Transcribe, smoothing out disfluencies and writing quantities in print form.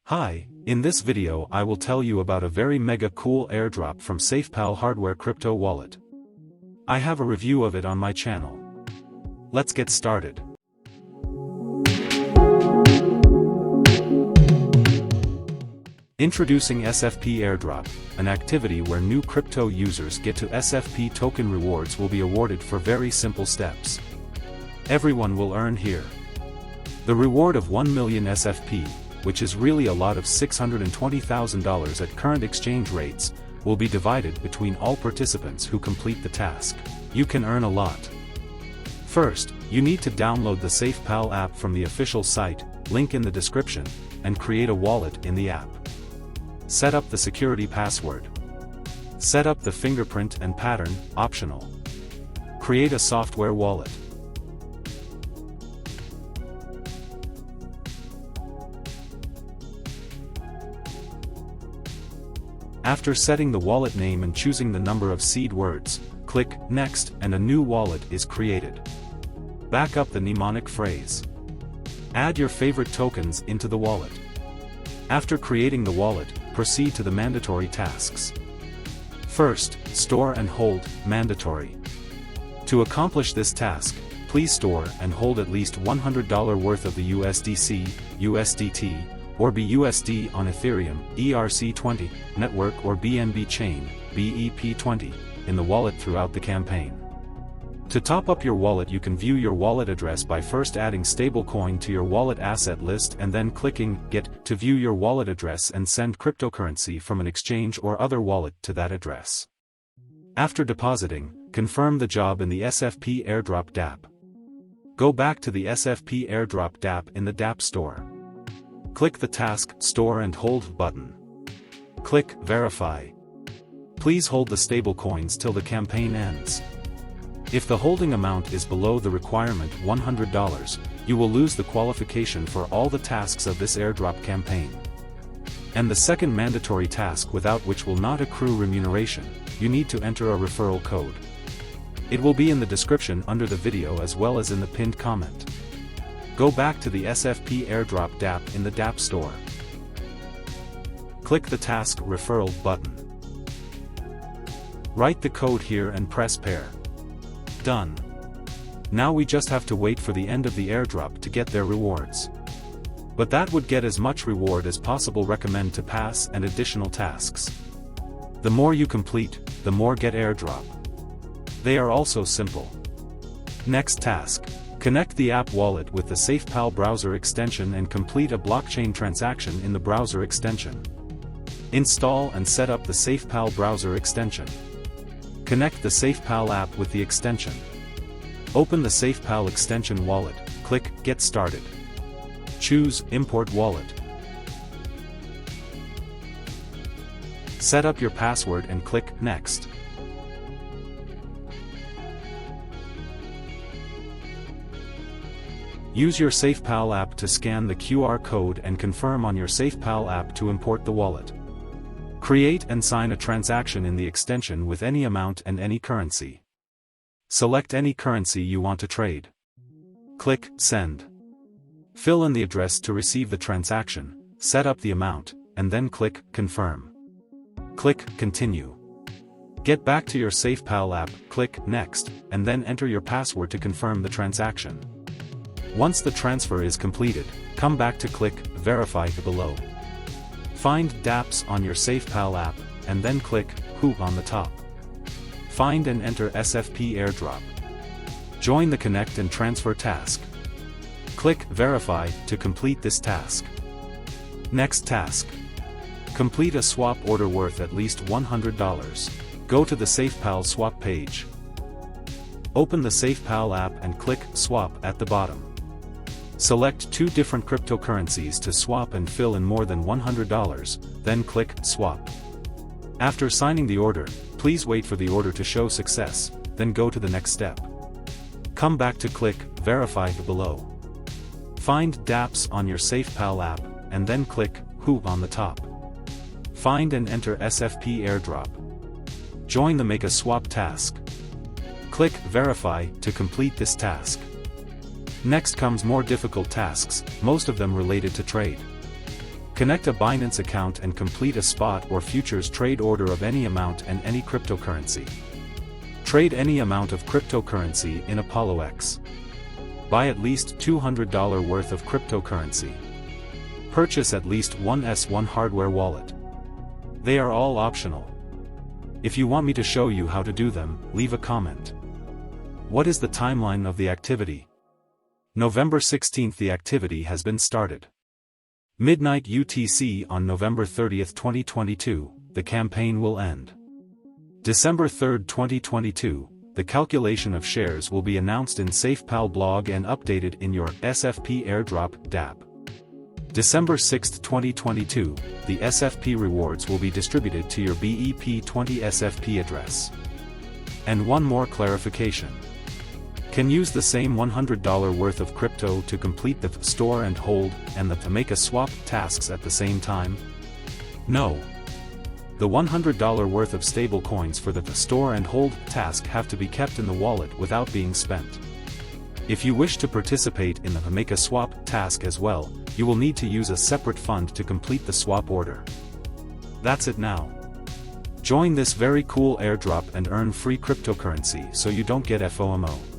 Hi, in this video I will tell you about a very mega cool airdrop from SafePal Hardware Crypto Wallet. I have a review of it on my channel. Let's get started. Introducing SFP Airdrop, an activity where new crypto users get to SFP token rewards will be awarded for very simple steps. Everyone will earn here. The reward of 1 million SFP, which is really a lot of $620,000 at current exchange rates, will be divided between all participants who complete the task. You can earn a lot. First, you need to download the SafePal app from the official site, link in the description, and create a wallet in the app. Set up the security password. Set up the fingerprint and pattern, optional. Create a software wallet. After setting the wallet name and choosing the number of seed words, click Next and a new wallet is created. Back up the mnemonic phrase. Add your favorite tokens into the wallet. After creating the wallet, proceed to the mandatory tasks. First, store and hold, mandatory. To accomplish this task, please store and hold at least $100 worth of the USDC, USDT, or BUSD on Ethereum, ERC20, network or BNB chain, BEP20, in the wallet throughout the campaign. To top up your wallet, you can view your wallet address by first adding stablecoin to your wallet asset list and then clicking Get to view your wallet address and send cryptocurrency from an exchange or other wallet to that address. After depositing, confirm the job in the SFP Airdrop dApp. Go back to the SFP Airdrop dApp in the dApp store. Click the Task, Store and Hold button. Click Verify. Please hold the stablecoins till the campaign ends. If the holding amount is below the requirement $100, you will lose the qualification for all the tasks of this airdrop campaign. And the second mandatory task, without which will not accrue remuneration, you need to enter a referral code. It will be in the description under the video as well as in the pinned comment. Go back to the SFP Airdrop dApp in the dApp store. Click the Task Referral button. Write the code here and press Pair. Done. Now we just have to wait for the end of the airdrop to get their rewards. But that would get as much reward as possible. Recommend to pass and additional tasks. The more you complete, the more get airdrop. They are also simple. Next task. Connect the app wallet with the SafePal browser extension and complete a blockchain transaction in the browser extension. Install and set up the SafePal browser extension. Connect the SafePal app with the extension. Open the SafePal extension wallet, click Get Started. Choose Import Wallet. Set up your password and click Next. Use your SafePal app to scan the QR code and confirm on your SafePal app to import the wallet. Create and sign a transaction in the extension with any amount and any currency. Select any currency you want to trade. Click Send. Fill in the address to receive the transaction, set up the amount, and then click Confirm. Click Continue. Get back to your SafePal app, click Next, and then enter your password to confirm the transaction. Once the transfer is completed, come back to click Verify below. Find dApps on your SafePal app, and then click Who on the top. Find and enter SFP Airdrop. Join the Connect and Transfer task. Click Verify to complete this task. Next task. Complete a swap order worth at least $100. Go to the SafePal swap page. Open the SafePal app and click Swap at the bottom. Select two different cryptocurrencies to swap and fill in more than $100, then click Swap. After signing the order, please wait for the order to show success, then go to the next step. Come back to click Verify below. Find dApps on your SafePal app, and then click Who on the top. Find and enter SFP Airdrop. Join the Make a Swap task. Click Verify to complete this task. Next comes more difficult tasks, most of them related to trade. Connect a Binance account and complete a spot or futures trade order of any amount and any cryptocurrency. Trade any amount of cryptocurrency in Apollo X. Buy at least $200 worth of cryptocurrency. Purchase at least one S1 hardware wallet. They are all optional. If you want me to show you how to do them, leave a comment. What is the timeline of the activity? November 16th the activity has been started. Midnight UTC on November 30th 2022, the campaign will end. December 3rd 2022, the calculation of shares will be announced in SafePal blog and updated in your SFP Airdrop dApp. December 6, 2022, the SFP rewards will be distributed to your BEP20 SFP address. And one more clarification. Can use the same $100 worth of crypto to complete the store and hold and the make a swap tasks at the same time? No. The $100 worth of stable coins for the store and hold task have to be kept in the wallet without being spent. If you wish to participate in the make a swap task as well, you will need to use a separate fund to complete the swap order. That's it now. Join this very cool airdrop and earn free cryptocurrency so you don't get FOMO.